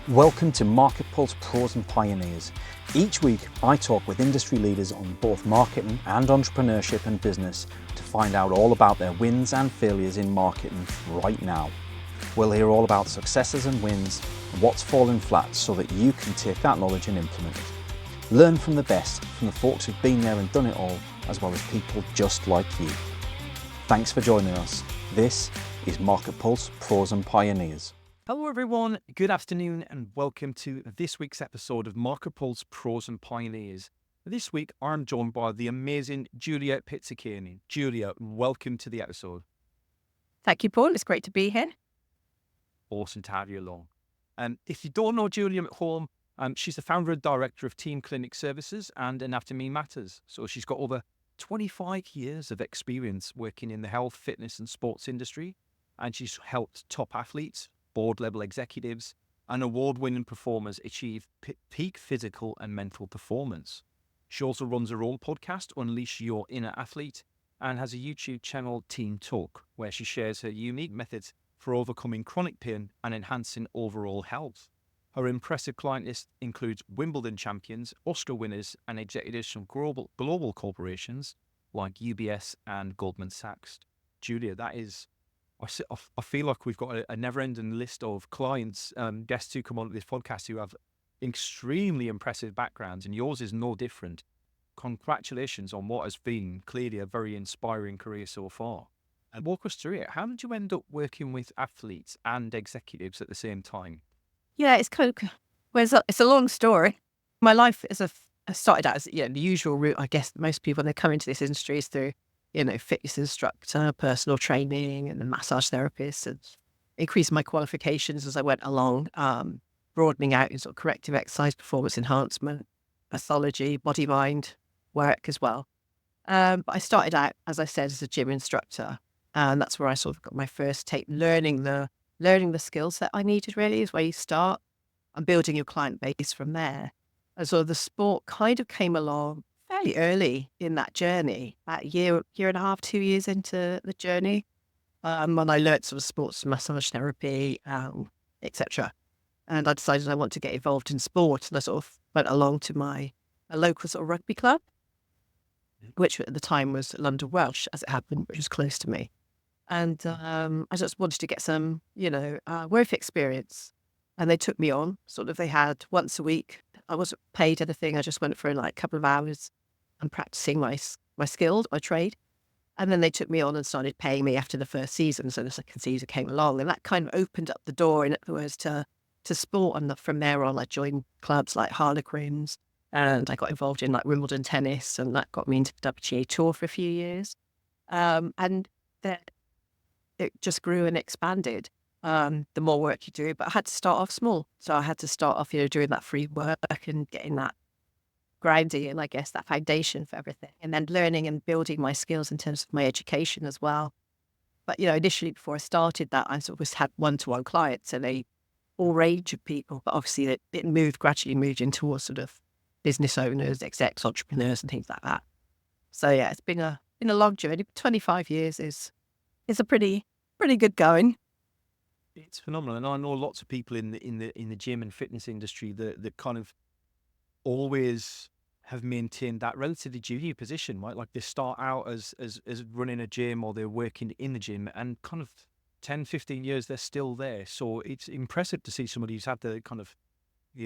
Welcome to MarketPulse Pros and Pioneers. Each week, I talk with industry leaders on both marketing and entrepreneurship and business to find out all about their wins and failures in marketing right now. We'll hear all about successes and wins and what's fallen flat so that you can take that knowledge and implement it. Learn from the best, from the folks who've been there and done it all, as well as people just like you. Thanks for joining us. This is MarketPulse Pros and Pioneers. Hello everyone, good afternoon and welcome to this week's episode of MarketPulse Pros and Pioneers. This week I'm joined by the amazing Julia Pizzichemi. Julia, welcome to the episode. Thank you, Paul. It's great to be here. Awesome to have you along. If you don't know Julia at home, she's the founder and director of Team Clinic Services and Anatomy Matters. So she's got over 25 years of experience working in the health, fitness and sports industry, and she's helped top athletes, board-level executives, and award-winning performers achieve peak physical and mental performance. She also runs her own podcast, Unleash Your Inner Athlete, and has a YouTube channel, Team Talk, where she shares her unique methods for overcoming chronic pain and enhancing overall health. Her impressive client list includes Wimbledon champions, Oscar winners, and executives from global corporations like UBS and Goldman Sachs. Julia, I feel like we've got a never-ending list of clients, guests who come on this podcast who have extremely impressive backgrounds, and yours is no different. Congratulations on what has been clearly a very inspiring career so far. And walk us through it. How did you end up working with athletes and executives at the same time? Yeah, it's it's a long story. My life started out as the usual route. I guess most people when they come into this industry is through fitness instructor, personal training, and a massage therapist, and increasing my qualifications as I went along, broadening out in sort of corrective exercise, performance enhancement, pathology, body mind work as well. But I started out, as I said, as a gym instructor, and that's where I sort of got my first take, learning the skill set I needed. Really, is where you start, and building your client base from there. And so the sport kind of came along fairly early in that journey, about a year and a half, 2 years into the journey, when I learnt sort of sports massage therapy, etc. And I decided I want to get involved in sport, and I sort of went along to a local sort of rugby club, which at the time was London Welsh, as it happened, which was close to me. And I just wanted to get some, work experience. And they took me on. Sort of, they had once a week. I wasn't paid anything. I just went for like a couple of hours and practicing my skills, my trade. And then they took me on and started paying me after the first season. So the second season came along, and that kind of opened up the door, in other words, to sport. And from there on, I joined clubs like Harlequins, and I got involved in like Wimbledon tennis, and that got me into the WTA Tour for a few years. And then it just grew and expanded. The more work you do, but I had to start off small. So I had to start off, doing that free work and getting that grounding and I guess that foundation for everything. And then learning and building my skills in terms of my education as well. But, initially before I started that, I sort of had one-to-one clients and all range of people. But obviously it gradually moved into towards sort of business owners, execs, entrepreneurs and things like that. So yeah, it's been a long journey. 25 years is a pretty good going. It's phenomenal, and I know lots of people in the gym and fitness industry that kind of always have maintained that relatively junior position, right? Like they start out as running a gym, or they're working in the gym, and kind of 10, 15 years they're still there. So it's impressive to see somebody who's had the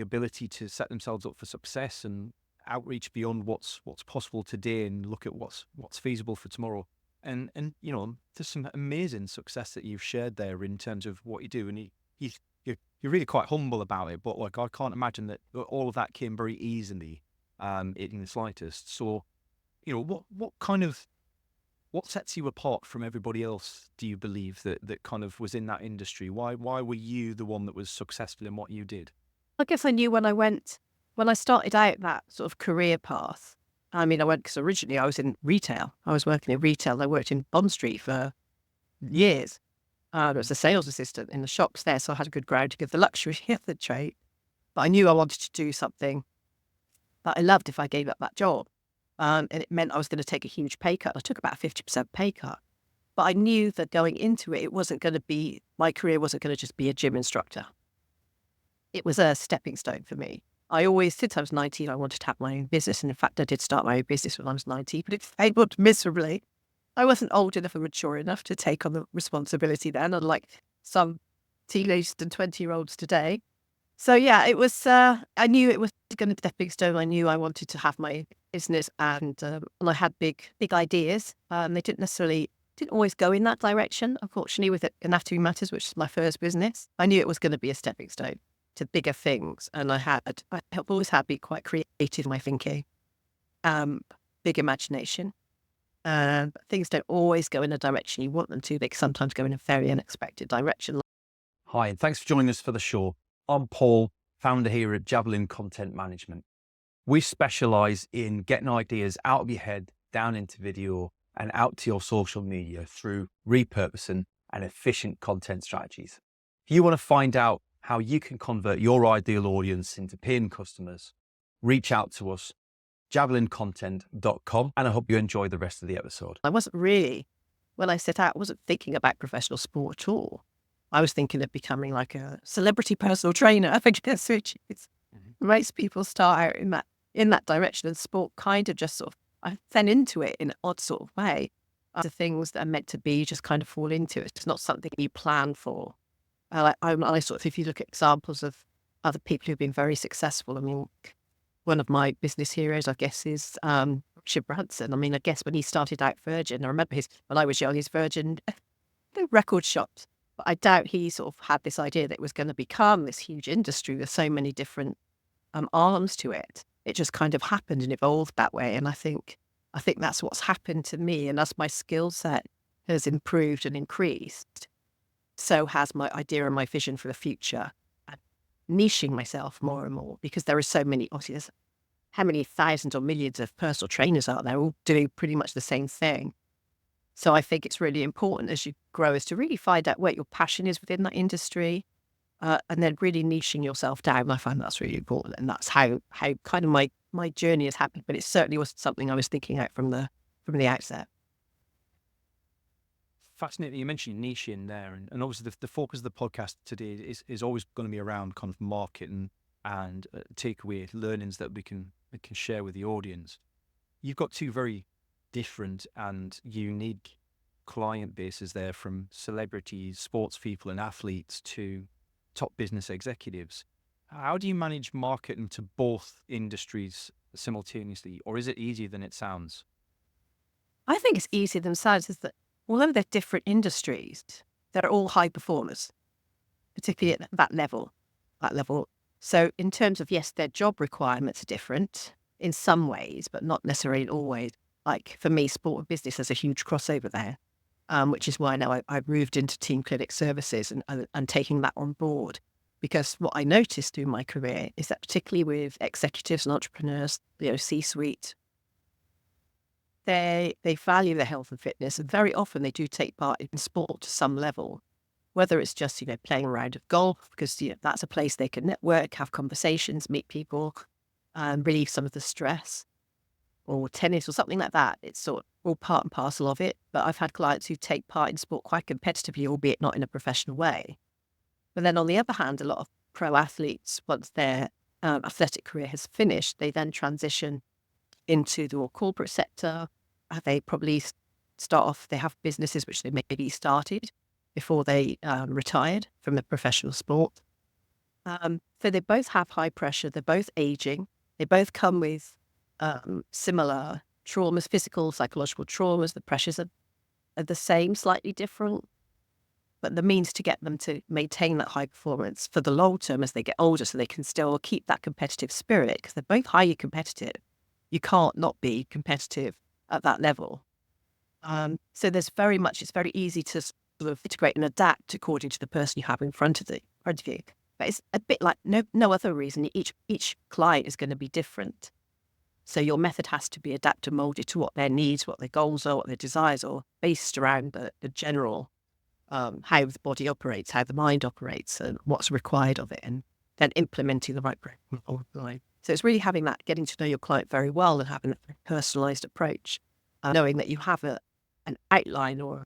ability to set themselves up for success and outreach beyond what's possible today and look at what's feasible for tomorrow. And there's some amazing success that you've shared there in terms of what you do, and you're really quite humble about it. But like, I can't imagine that all of that came very easily, in the slightest. So, what sets you apart from everybody else? Do you believe that kind of was in that industry? Why were you the one that was successful in what you did? I guess I knew when I started out that sort of career path. I mean, I went because originally I was in retail. I was working in retail. I worked in Bond Street for years. I was a sales assistant in the shops there, so I had a good ground to give the luxury of the trade. But I knew I wanted to do something that I loved if I gave up that job. And it meant I was going to take a huge pay cut. I took about a 50% pay cut. But I knew that going into it, my career wasn't going to just be a gym instructor. it was a stepping stone for me. I always, since I was 19, I wanted to have my own business. And in fact, I did start my own business when I was 19, but it failed miserably. I wasn't old enough or mature enough to take on the responsibility then, unlike some teenagers and 20-year-olds today. So yeah, it was, I knew it was going to be a stepping stone. I knew I wanted to have my business, and I had big ideas. They didn't always go in that direction, unfortunately, with Anatomy Matters, which is my first business. I knew it was going to be a stepping stone to bigger things. And I have always had been quite creative in my thinking, big imagination. Things don't always go in a direction you want them to. They can sometimes go in a very unexpected direction. Hi, and thanks for joining us for the show. I'm Paul, founder here at Javelin Content Management. We specialize in getting ideas out of your head, down into video, and out to your social media through repurposing and efficient content strategies. If you want to find out how you can convert your ideal audience into paying customers, reach out to us, javelincontent.com, and I hope you enjoy the rest of the episode. I wasn't really, when I set out, I wasn't thinking about professional sport at all. I was thinking of becoming like a celebrity personal trainer, I guess, which is, most people start out in that direction, and sport kind of just sort of, I fell into it in an odd sort of way. The things that are meant to be just kind of fall into it. It's not something you plan for. I sort of, if you look at examples of other people who've been very successful, I mean, one of my business heroes, I guess, is Richard Branson. I mean, I guess when he started out Virgin, I remember when I was young, his Virgin the record shops. But I doubt he sort of had this idea that it was going to become this huge industry with so many different arms to it. It just kind of happened and evolved that way. And I think that's what's happened to me. And as my skill set has improved and increased, so has my idea and my vision for the future. And niching myself more and more, because there are so many, obviously, there's how many thousands or millions of personal trainers out there all doing pretty much the same thing. So I think it's really important as you grow is to really find out what your passion is within that industry, and then really niching yourself down. I find that's really important, and that's how kind of my journey has happened. But it certainly wasn't something I was thinking out from the outset. Fascinating. You mentioned niche in there, and obviously the focus of the podcast today is always going to be around kind of marketing and takeaway learnings that we can share with the audience. You've got two very different and unique client bases there, from celebrities, sports people and athletes to top business executives. How do you manage marketing to both industries simultaneously, or is it easier than it sounds? I think it's easier than it sounds. Is that although they're different industries, they're all high performers, particularly at that level. So in terms of, yes, their job requirements are different in some ways, but not necessarily always. Like for me, sport and business has a huge crossover there, which is why now I've moved into team clinic services and taking that on board. Because what I noticed through my career is that particularly with executives and entrepreneurs, C-suite, they value their health and fitness, and very often they do take part in sport to some level, whether it's just, playing a round of golf, because, that's a place they can network, have conversations, meet people, relieve some of the stress, or tennis or something like that. It's sort of all part and parcel of it. But I've had clients who take part in sport quite competitively, albeit not in a professional way. But then on the other hand, a lot of pro athletes, once their athletic career has finished, they then transition into the more corporate sector. They probably start off, they have businesses which they maybe started before they retired from the professional sport. So they both have high pressure. They're both aging. They both come with similar traumas, physical, psychological traumas. The pressures are the same, slightly different, but the means to get them to maintain that high performance for the long term as they get older, so they can still keep that competitive spirit, because they're both highly competitive. You can't not be competitive at that level. So there's it's very easy to sort of integrate and adapt according to the person you have in front of you. But it's a bit like no other reason. Each client is going to be different. So your method has to be adapted, molded to what their needs, what their goals are, what their desires are, based around the general, how the body operates, how the mind operates, and what's required of it, and then implementing the right program. So it's really having that, getting to know your client very well and having a personalised approach, knowing that you have an outline or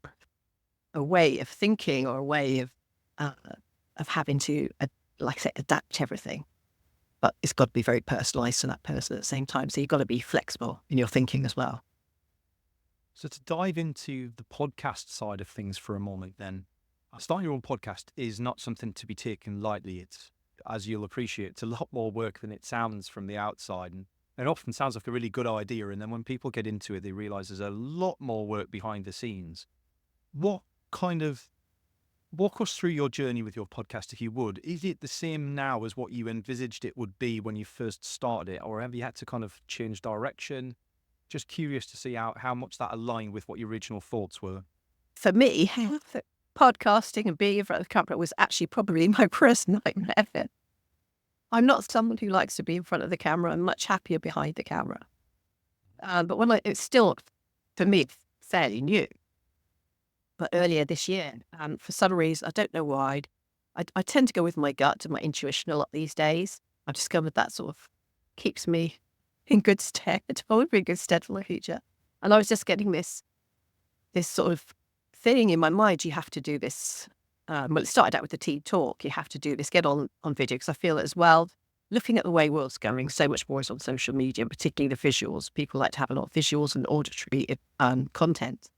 a way of thinking or a way of having to like I said, adapt everything. But it's got to be very personalised to that person at the same time. So you've got to be flexible in your thinking as well. So to dive into the podcast side of things for a moment then, starting your own podcast is not something to be taken lightly. It's, as you'll appreciate, it's a lot more work than it sounds from the outside. And it often sounds like a really good idea. And then when people get into it, they realise there's a lot more work behind the scenes. What kind of, walk us through your journey with your podcast, if you would. Is it the same now as what you envisaged it would be when you first started it? Or have you had to kind of change direction? Just curious to see how much that aligned with what your original thoughts were. For me, podcasting and being in front of the camera was actually probably my worst nightmare ever. I'm not someone who likes to be in front of the camera. I'm much happier behind the camera. But it's still, for me, fairly new. But earlier this year, for some reason, I don't know why, I tend to go with my gut and my intuition a lot these days. I've discovered that sort of keeps me in good stead. It's probably in good stead for the future. And I was just getting this sort of thing in my mind. You have to do this. Well, it started out with the team talk. You have to do this, get on video, because I feel as well, looking at the way world's going, so much more is on social media, particularly the visuals. People like to have a lot of visuals and auditory content.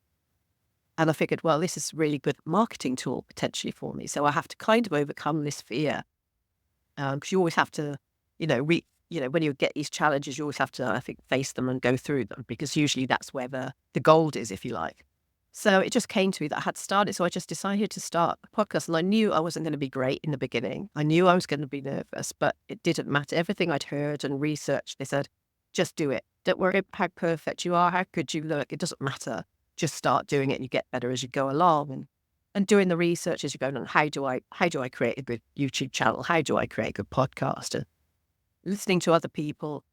And I figured, well, this is a really good marketing tool potentially for me. So I have to kind of overcome this fear. Because you always have to, when you get these challenges, you always have to, I think, face them and go through them, because usually that's where the gold is, if you like. So it just came to me that I had started. So I just decided to start a podcast. And I knew I wasn't going to be great in the beginning. I knew I was going to be nervous, but it didn't matter. Everything I'd heard and researched, they said, just do it. Don't worry about how perfect you are, how good you look. It doesn't matter. Just start doing it and you get better as you go along. And doing the research as you go on, how do I create a good YouTube channel? How do I create a good podcast? And listening to other people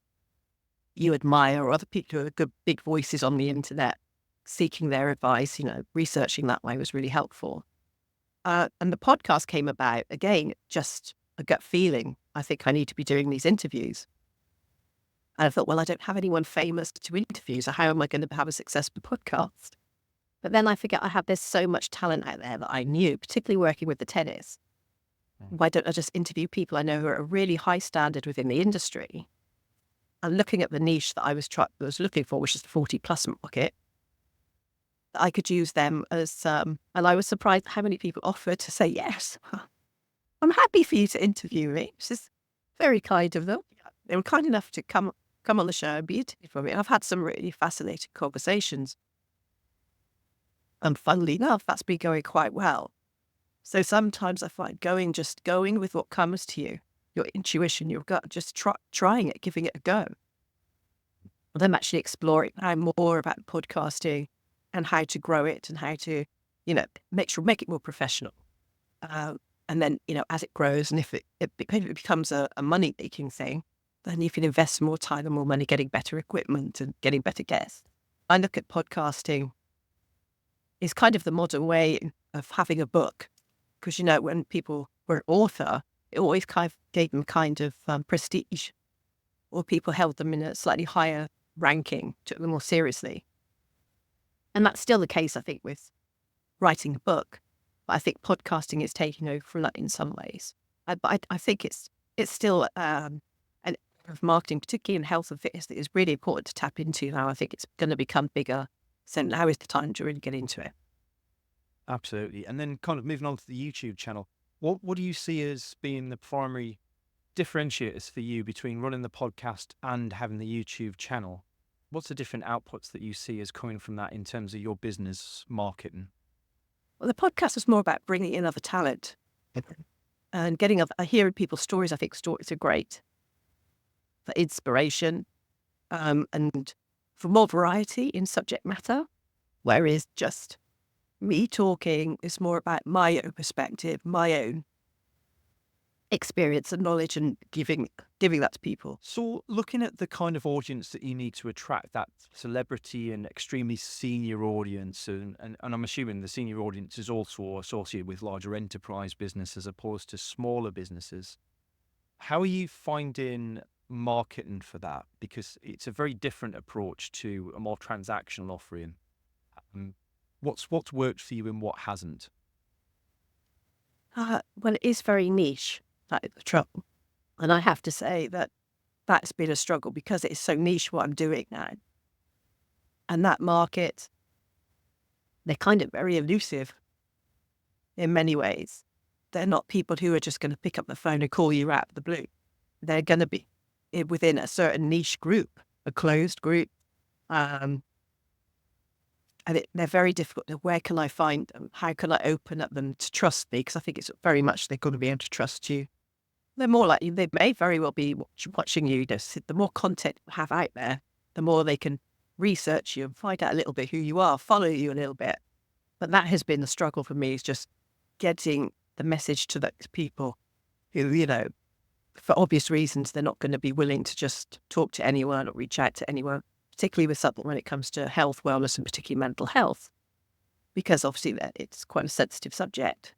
you admire, or other people who are good big voices on the internet, seeking their advice, researching that way was really helpful. And the podcast came about, again, just a gut feeling. I think I need to be doing these interviews. And I thought, well, I don't have anyone famous to interview, so how am I going to have a successful podcast? But then I forget there's so much talent out there that I knew, particularly working with the tennis. Why don't I just interview people I know who are a really high standard within the industry? And looking at the niche that I was looking for, which is the 40-plus market, I could use them as, and I was surprised how many people offered to say, yes, I'm happy for you to interview me, which is very kind of them. They were kind enough to come on the show and be interviewed for me. And I've had some really fascinating conversations. And funnily enough, that's been going quite well. So sometimes I find going with what comes to you, your intuition, your gut, just trying it, giving it a go. And I'm actually exploring more about podcasting and how to grow it and how to, make it more professional. And then, as it grows, and if it becomes a money-making thing, then you can invest more time and more money getting better equipment and getting better guests. I look at podcasting is kind of the modern way of having a book. Because, when people were an author, it always kind of gave them kind of prestige, or people held them in a slightly higher ranking, took them more seriously. And that's still the case, I think, with writing a book. But I think podcasting is taking over from that in some ways. But I think it's still an area of marketing, particularly in health and fitness, that is really important to tap into now. I think it's going to become bigger. So now is the time to really get into it. Absolutely. And then kind of moving on to the YouTube channel, what do you see as being the primary differentiators for you between running the podcast and having the YouTube channel? What's the different outputs that you see as coming from that in terms of your business marketing? Well, the podcast is more about bringing in other talent and hearing people's stories. I think stories are great for inspiration and for more variety in subject matter, whereas just me talking is more about my own perspective, my own experience and knowledge, and giving that to people. So looking at the kind of audience that you need to attract, that celebrity and extremely senior audience, and I'm assuming the senior audience is also associated with larger enterprise business as opposed to smaller businesses. How are you finding marketing for that? Because it's a very different approach to a more transactional offering. What's worked for you and what hasn't? Well, it is very niche. That is the trouble. And I have to say that that's been a struggle because it's so niche what I'm doing now. And that market, they're kind of very elusive in many ways. They're not people who are just going to pick up the phone and call you out of the blue. They're going to be within a certain niche group, a closed group. And they're very difficult. Where can I find them? How can I open up them to trust me? Because I think it's very much they've got to be able to trust you. They're more likely, they may very well be watching you. The more content you have out there, the more they can research you and find out a little bit who you are, follow you a little bit. But that has been the struggle for me, is just getting the message to those people who, for obvious reasons, they're not going to be willing to just talk to anyone or reach out to anyone, particularly with something when it comes to health, wellness, and particularly mental health, because obviously it's quite a sensitive subject.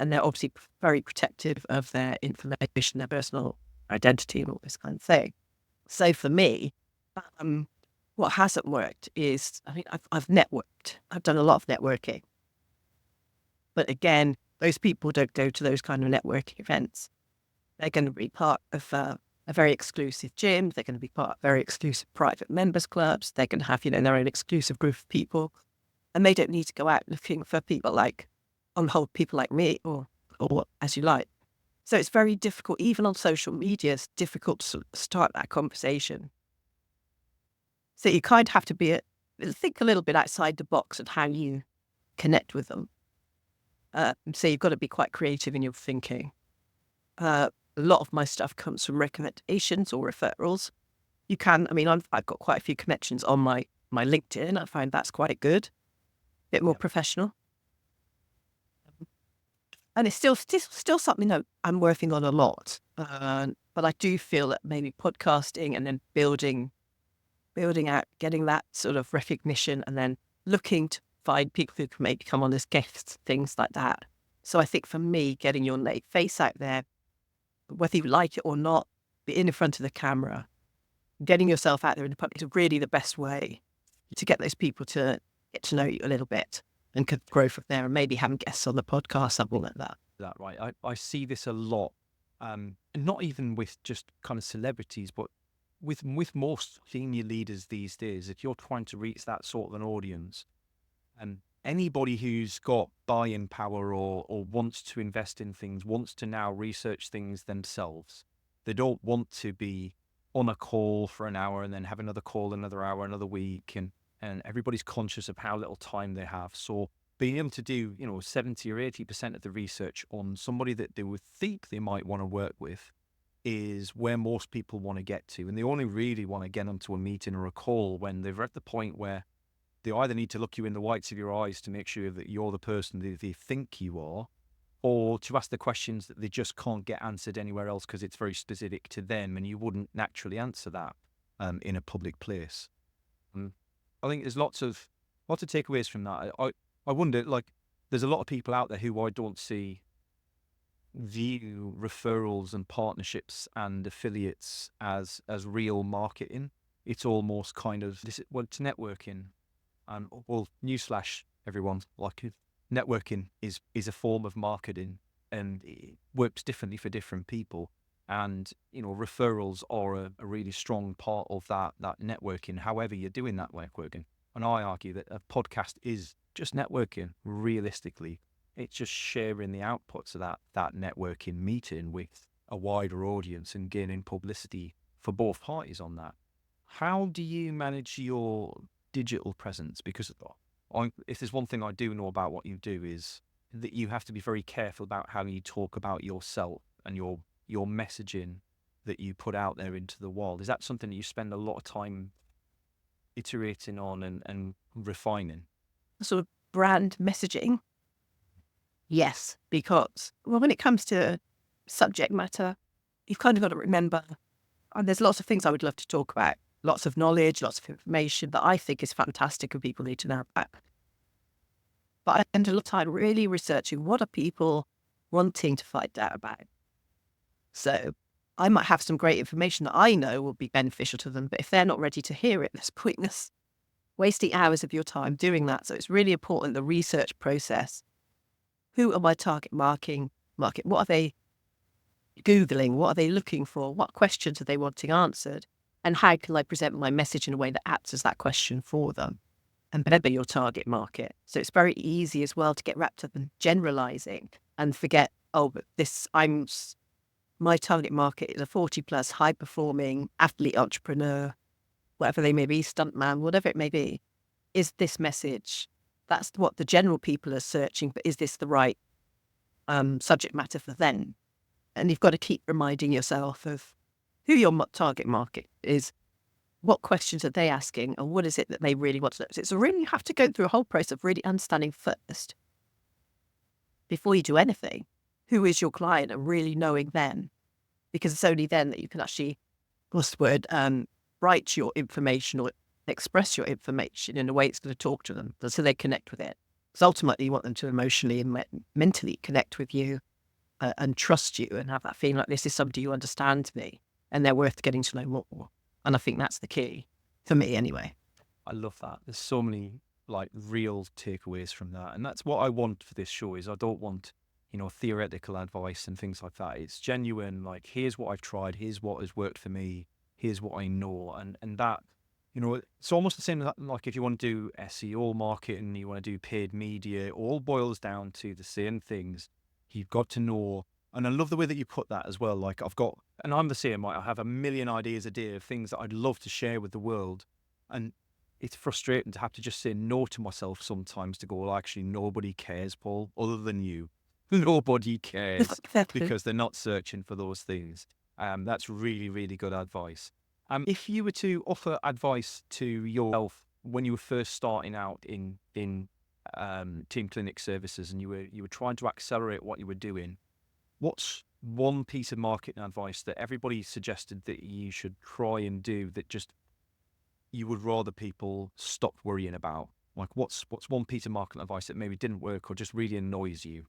And they're obviously very protective of their information, their personal identity and all this kind of thing. So for me, what hasn't worked is, I think I've networked. I've done a lot of networking. But again, those people don't go to those kind of networking events. They're going to be part of a very exclusive gym. They're going to be part of very exclusive private members clubs. They're going to have, their own exclusive group of people. And they don't need to go out looking for people people like me or as you like. So it's very difficult, even on social media, it's difficult to start that conversation. So you kind of have to think a little bit outside the box of how you connect with them. So you've got to be quite creative in your thinking. A lot of my stuff comes from recommendations or referrals. I've got quite a few connections on my LinkedIn. I find that's quite good, a bit more professional. And it's still something that I'm working on a lot. But I do feel that maybe podcasting and then building out, getting that sort of recognition, and then looking to find people who can maybe come on as guests, things like that. So I think for me, getting your face out there, whether you like it or not, be in front of the camera, getting yourself out there in the public is really the best way to get those people to get to know you a little bit and could grow from there, and maybe having guests on the podcast, something like that. That right. I see this a lot, and not even with just kind of celebrities, but with most senior leaders these days. If you're trying to reach that sort of an audience, and anybody who's got buy-in power or wants to invest in things, wants to now research things themselves. They don't want to be on a call for an hour and then have another call another hour, another week, and everybody's conscious of how little time they have. So being able to do, 70 or 80% of the research on somebody that they would think they might want to work with is where most people want to get to. And they only really want to get onto a meeting or a call when they're at the point where they either need to look you in the whites of your eyes to make sure that you're the person that they think you are, or to ask the questions that they just can't get answered anywhere else because it's very specific to them and you wouldn't naturally answer that in a public place. I think there's lots of takeaways from that. I wonder, there's a lot of people out there who I don't see view referrals and partnerships and affiliates as real marketing. It's almost kind of it's networking. Newsflash, everyone, networking is a form of marketing, and it works differently for different people. And referrals are a really strong part of that networking. However, you're doing that networking, and I argue that a podcast is just networking. Realistically, it's just sharing the outputs of that networking meeting with a wider audience and gaining publicity for both parties on that. How do you manage your digital presence? Because if there's one thing I do know about what you do is that you have to be very careful about how you talk about yourself and your messaging that you put out there into the world. Is that something that you spend a lot of time iterating on and refining? Sort of brand messaging? Yes, because when it comes to subject matter, you've kind of got to remember, and there's lots of things I would love to talk about, lots of knowledge, lots of information that I think is fantastic and people need to know about. But I spend a lot of time really researching what are people wanting to find out about. So I might have some great information that I know will be beneficial to them, but if they're not ready to hear it, there's pointless wasting hours of your time doing that. So it's really important, the research process. Who are my target market? What are they Googling? What are they looking for? What questions are they wanting answered? And how can I present my message in a way that answers that question for them? And remember your target market. So it's very easy as well to get wrapped up in generalizing and forget, oh, but my target market is a 40 plus high performing athlete entrepreneur, whatever they may be, stuntman, whatever it may be. Is this message, that's what the general people are searching, but is this the right subject matter for them? And you've got to keep reminding yourself of who your target market is, what questions are they asking, and what is it that they really want to know. So really, you have to go through a whole process of really understanding first, before you do anything, who is your client and really knowing them. Because it's only then that you can actually, what's the word, write your information or express your information in a way it's going to talk to them, so they connect with it. Because ultimately, you want them to emotionally and mentally connect with you and trust you and have that feeling like this is somebody who understands me and they're worth getting to know more. And I think that's the key, for me anyway. I love that. There's so many like real takeaways from that. And that's what I want for this show. Is I don't want, theoretical advice and things like that. It's genuine, like, here's what I've tried, here's what has worked for me, here's what I know. And that, it's almost the same as that, like if you want to do SEO marketing, you want to do paid media, it all boils down to the same things. You've got to know. And I love the way that you put that as well. Like and I'm the same, I have a million ideas a day of things that I'd love to share with the world. And it's frustrating to have to just say no to myself sometimes, to go, well, actually, nobody cares, Paul, other than you. Nobody cares because they're not searching for those things. That's really, really good advice. If you were to offer advice to yourself when you were first starting out in team clinic services, and you were trying to accelerate what you were doing, what's one piece of marketing advice that everybody suggested that you should try and do that just you would rather people stop worrying about? Like, what's one piece of marketing advice that maybe didn't work or just really annoys you?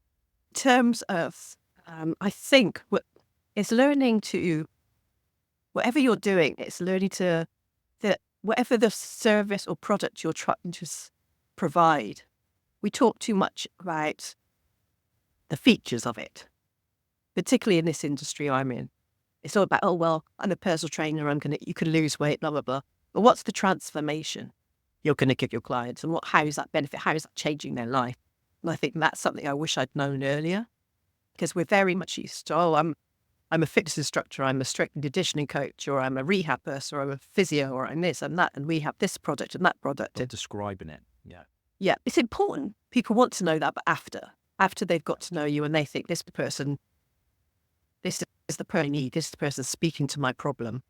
In terms of, I think it's learning to, whatever you're doing, it's learning to, that whatever the service or product you're trying to provide, we talk too much about the features of it, particularly in this industry I'm in. It's all about, oh, well, I'm a personal trainer, you can lose weight, blah, blah, blah. But what's the transformation you're going to give your clients, and how is that benefit? How is that changing their life? And I think that's something I wish I'd known earlier, because we're very much used to, oh, I'm a fitness instructor, I'm a strength and conditioning coach, or I'm a rehab person, or I'm a physio, or I'm this and that, and we have this product and that product. But describing it, yeah. Yeah, it's important. People want to know that, but after they've got to know you and they think this is the person I need, this is the person speaking to my problem.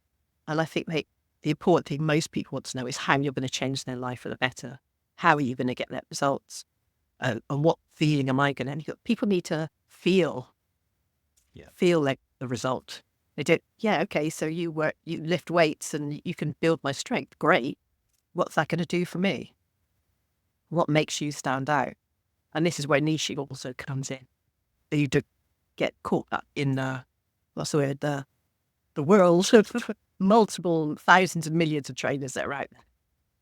And I think the important thing most people want to know is how you're going to change their life for the better. How are you going to get that results? And what feeling am I going to? People need to feel like the result. They don't. Yeah, okay. So you lift weights and you can build my strength. Great. What's that going to do for me? What makes you stand out? And this is where niching also comes in. You do get caught up in the world of multiple thousands and millions of trainers that are out there.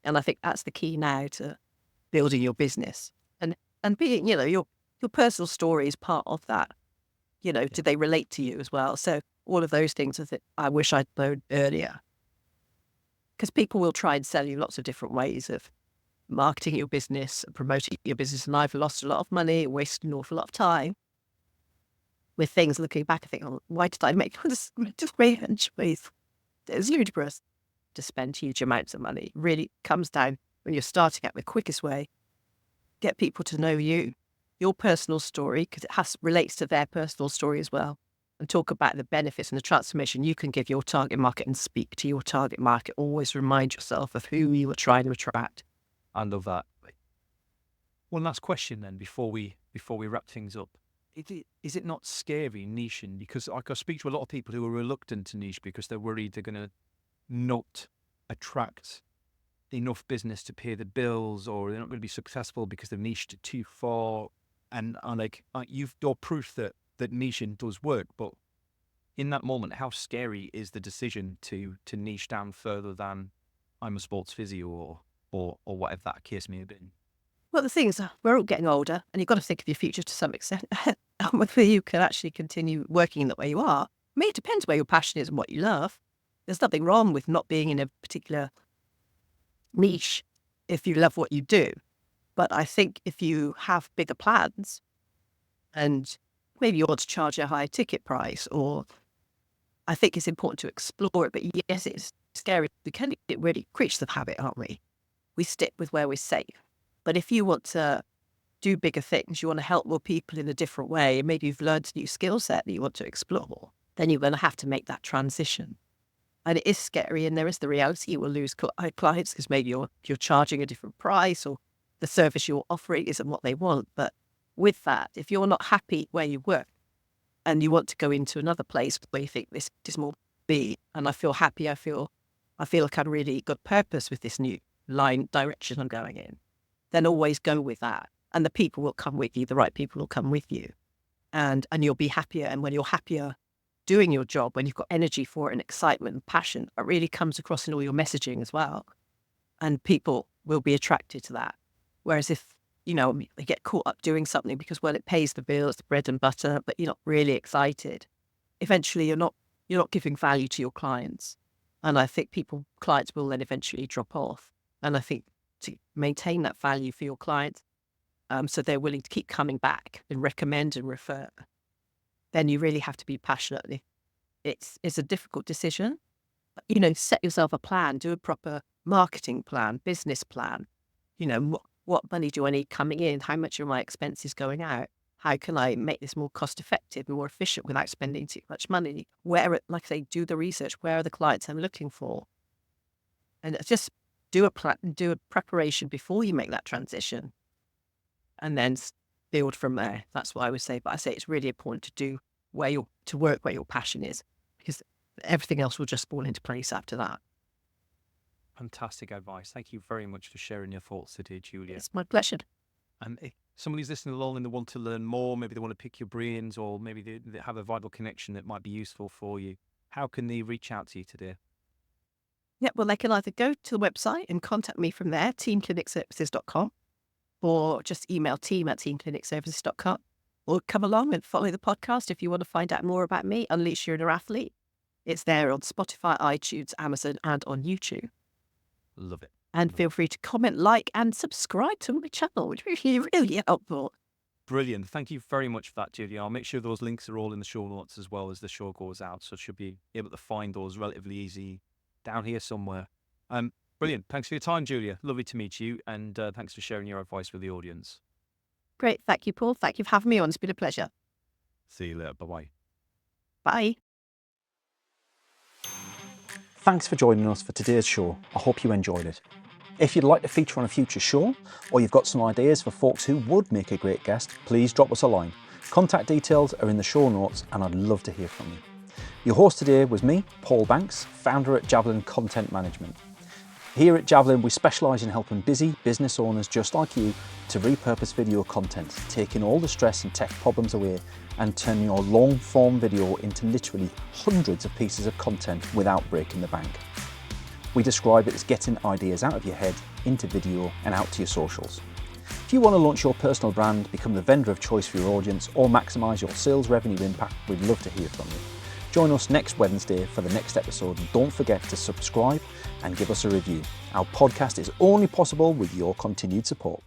And I think that's the key now to building your business. And being, your personal story is part of that. Do they relate to you as well? So all of those things I wish I'd known earlier. Because people will try and sell you lots of different ways of marketing your business and promoting your business. And I've lost a lot of money, wasted an awful lot of time with things. Looking back, I think, oh, why did I make this? It's ludicrous to spend huge amounts of money. It really comes down, when you're starting out, the quickest way, get people to know you, your personal story, because it relates to their personal story as well, and talk about the benefits and the transformation you can give your target market and speak to your target market. Always remind yourself of who you are trying to attract. I love that. One last question then before we wrap things up. Is it not scary niching? Because I speak to a lot of people who are reluctant to niche because they're worried they're going to not attract enough business to pay the bills, or they're not going to be successful because they've niched too far. And you're proof that niching does work. But in that moment, how scary is the decision to niche down further than I'm a sports physio or whatever that case may have been? Well, the thing is, we're all getting older, and you've got to think of your future to some extent. Whether you can actually continue working the way you are, mean, it depends where your passion is and what you love. There's nothing wrong with not being in a particular niche if you love what you do. But I think if you have bigger plans and maybe you want to charge a higher ticket price, or I think it's important to explore it. But yes, it's scary. We can get really creatures of habit, aren't we? We stick with where we're safe. But if you want to do bigger things, you want to help more people in a different way, and maybe you've learned a new skill set that you want to explore, then you're going to have to make that transition. And it is scary, and there is the reality you will lose clients because maybe you're charging a different price, or the service you're offering isn't what they want. But with that, if you're not happy where you work and you want to go into another place where you think this is more me, and I feel happy, I feel like I'm really got purpose with this new direction I'm going in, then always go with that. And the people will come with you, the right people will come with you. And you'll be happier. And when you're happier doing your job, when you've got energy for it and excitement and passion, it really comes across in all your messaging as well. And people will be attracted to that. Whereas if, they get caught up doing something because, well, it pays the bills, the bread and butter, but you're not really excited, eventually you're not giving value to your clients. And I think clients will then eventually drop off. And I think to maintain that value for your clients, so they're willing to keep coming back and recommend and refer, then you really have to be passionate. It's a difficult decision. But, set yourself a plan, do a proper marketing plan, business plan. What money do I need coming in? How much are my expenses going out? How can I make this more cost effective and more efficient without spending too much money? Like I say, do the research. Where are the clients I'm looking for? And just do a plan, do a preparation before you make that transition, and then build from there. That's what I would say. But I say it's really important to do work where your passion is, because everything else will just fall into place after that. Fantastic advice. Thank you very much for sharing your thoughts today, Julia. It's my pleasure. And if somebody's listening along and they want to learn more, maybe they want to pick your brains, or maybe they have a vital connection that might be useful for you, how can they reach out to you today? Yeah, well, they can either go to the website and contact me from there, teamclinicservices.com, or just email team@teamclinicservices.com, or come along and follow the podcast if you want to find out more about me, Unleash Your Inner Athlete. It's there on Spotify, iTunes, Amazon, and on YouTube. Love it. And feel free to comment, like, and subscribe to my channel, which would be really helpful. Brilliant. Thank you very much for that, Julia. I'll make sure those links are all in the show notes as well as the show goes out, so you'll be able to find those relatively easy down here somewhere. Brilliant. Thanks for your time, Julia. Lovely to meet you, and thanks for sharing your advice with the audience. Great. Thank you, Paul. Thank you for having me on. It's been a pleasure. See you later. Bye-bye. Bye. Thanks for joining us for today's show. I hope you enjoyed it. If you'd like to feature on a future show, or you've got some ideas for folks who would make a great guest, please drop us a line. Contact details are in the show notes, and I'd love to hear from you. Your host today was me, Paul Banks, founder at Javelin Content Management. Here at Javelin, we specialise in helping busy business owners just like you to repurpose video content, taking all the stress and tech problems away and turning your long-form video into literally hundreds of pieces of content without breaking the bank. We describe it as getting ideas out of your head into video and out to your socials. If you want to launch your personal brand, become the vendor of choice for your audience, or maximise your sales revenue impact, we'd love to hear from you. Join us next Wednesday for the next episode, and don't forget to subscribe and give us a review. Our podcast is only possible with your continued support.